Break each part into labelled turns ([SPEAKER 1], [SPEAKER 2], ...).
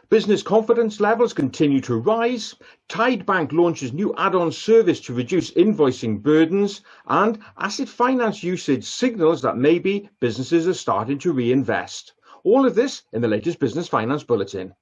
[SPEAKER 1] Business confidence levels continue to rise. Tide Bank launches new add-on service to reduce invoicing burdens, and asset finance usage signals that maybe businesses are starting to reinvest. All of this in the latest Business Finance Bulletin.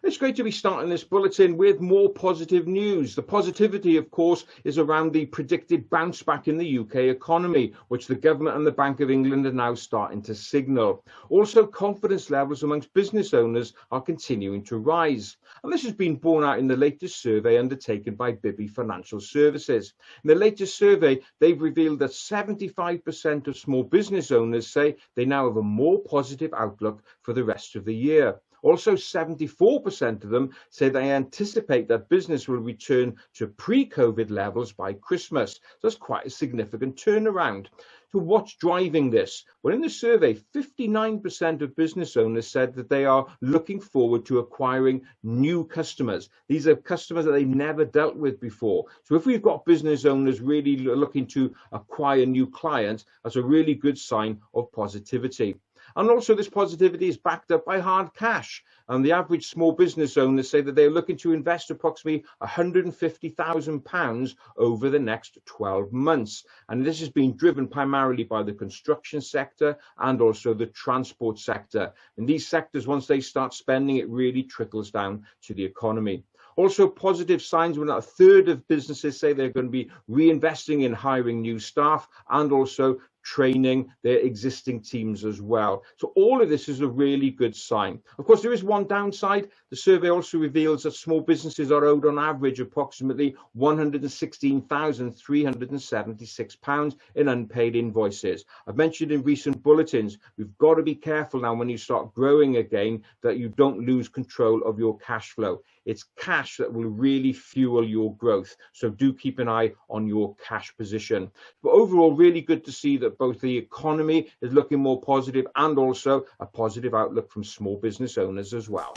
[SPEAKER 1] It's great to be starting this bulletin with more positive news. The positivity, of course, is around the predicted bounce back in the UK economy, which the government and the Bank of England are now starting to signal. Also, confidence levels amongst business owners are continuing to rise. And this has been borne out in the latest survey undertaken by Bibby Financial Services. In the latest survey, they've revealed that 75% of small business owners say they now have a more positive outlook for the rest of the year. Also, 74% of them say they anticipate that business will return to pre-COVID levels by Christmas. So that's quite a significant turnaround. So what's driving this? Well, in the survey, 59% of business owners said that they are looking forward to acquiring new customers. These are customers that they've never dealt with before. So if we've got business owners really looking to acquire new clients, that's a really good sign of positivity. And also this positivity is backed up by hard cash. And the average small business owners say that they're looking to invest approximately £150,000 over the next 12 months. And this has been driven primarily by the construction sector and also the transport sector. In these sectors, once they start spending, it really trickles down to the economy. Also, positive signs when a third of businesses say they're going to be reinvesting in hiring new staff and also training their existing teams as well. So all of this is a really good sign. Of course, there is one downside. The survey also reveals that small businesses are owed on average approximately £116,376 in unpaid invoices. I've mentioned in recent bulletins, we've got to be careful now when you start growing again that you don't lose control of your cash flow. It's cash that will really fuel your growth. So do keep an eye on your cash position. But overall, really good to see that both the economy is looking more positive and also a positive outlook from small business owners as well.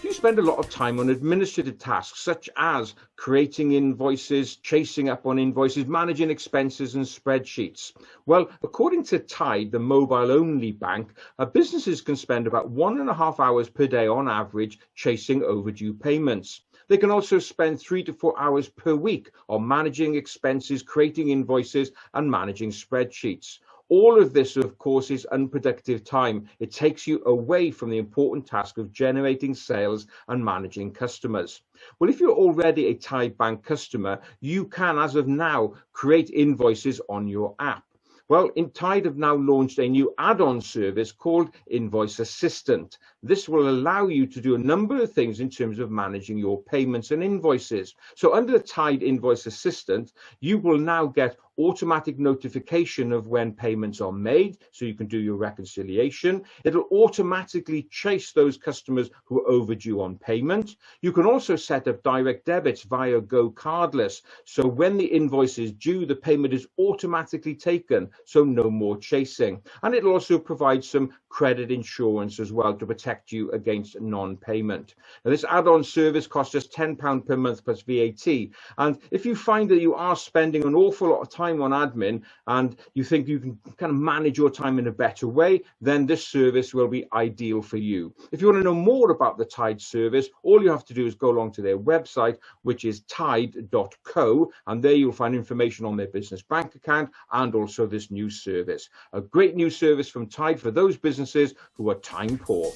[SPEAKER 1] You spend a lot of time on administrative tasks such as creating invoices, chasing up on invoices, managing expenses and spreadsheets. Well, according to Tide, the mobile-only bank, businesses can spend about 1.5 hours per day on average chasing overdue payments. They can also spend 3 to 4 hours per week on managing expenses, creating invoices and managing spreadsheets. All of this, of course, is unproductive time. It takes you away from the important task of generating sales and managing customers. Well, if you're already a Tide Bank customer, you can, as of now, create invoices on your app. Well, Tide have now launched a new add-on service called Invoice Assistant. This will allow you to do a number of things in terms of managing your payments and invoices. So under the Tide Invoice Assistant, you will now get automatic notification of when payments are made, so you can do your reconciliation. It'll automatically chase those customers who are overdue on payment. You can also set up direct debits via Go Cardless, so when the invoice is due, the payment is automatically taken, so no more chasing. And it'll also provide some credit insurance as well to protect you against non-payment. Now, this add-on service costs just £10 per month plus VAT. And if you find that you are spending an awful lot of time on admin and you think you can kind of manage your time in a better way, then this service will be ideal for you. If you want to know more about the Tide service, all you have to do is go along to their website, which is tide.co, and there you'll find information on their business bank account and also this new service. A great new service from Tide for those businesses who are time poor.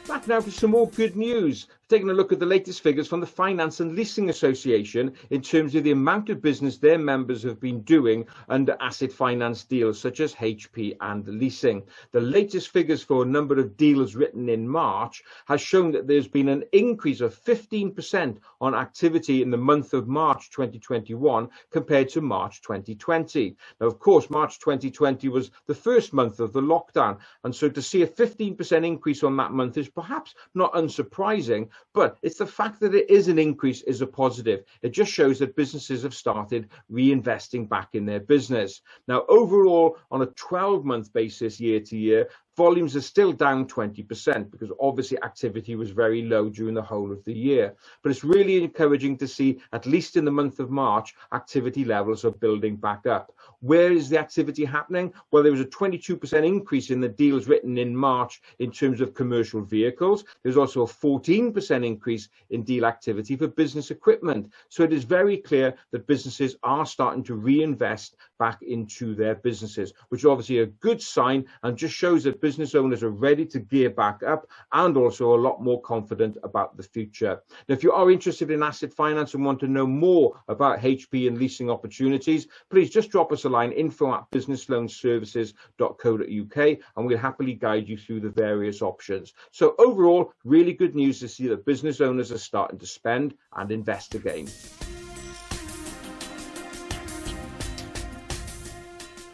[SPEAKER 1] Back now for some more good news. Taking a look at the latest figures from the Finance and Leasing Association in terms of the amount of business their members have been doing under asset finance deals such as HP and leasing. The latest figures for a number of deals written in March has shown that there's been an increase of 15% on activity in the month of March 2021 compared to March 2020. Now, of course, March 2020 was the first month of the lockdown, and so to see a 15% increase on that month is perhaps not unsurprising. But it's the fact that it is an increase is a positive. It just shows that businesses have started reinvesting back in their business. Now, overall, on a 12-month basis, year to year, volumes are still down 20% because obviously activity was very low during the whole of the year. But it's really encouraging to see, at least in the month of March, activity levels are building back up. Where is the activity happening? Well, there was a 22% increase in the deals written in March in terms of commercial vehicles. There's also a 14% increase in deal activity for business equipment. So it is very clear that businesses are starting to reinvest back into their businesses, which is obviously a good sign and just shows that business owners are ready to gear back up and also a lot more confident about the future. Now, if you are interested in asset finance and want to know more about HP and leasing opportunities, please just drop us a line, info@businessloanservices.co.uk, and we'll happily guide you through the various options. So overall, really good news to see that business owners are starting to spend and invest again.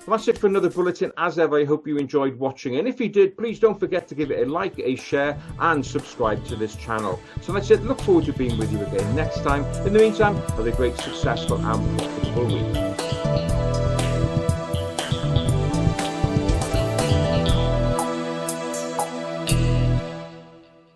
[SPEAKER 1] Well, that's it for another bulletin. As ever, I hope you enjoyed watching. And if you did, please don't forget to give it a like, a share, and subscribe to this channel. So that's it. Look forward to being with you again next time. In the meantime, have a great, successful, and profitable week.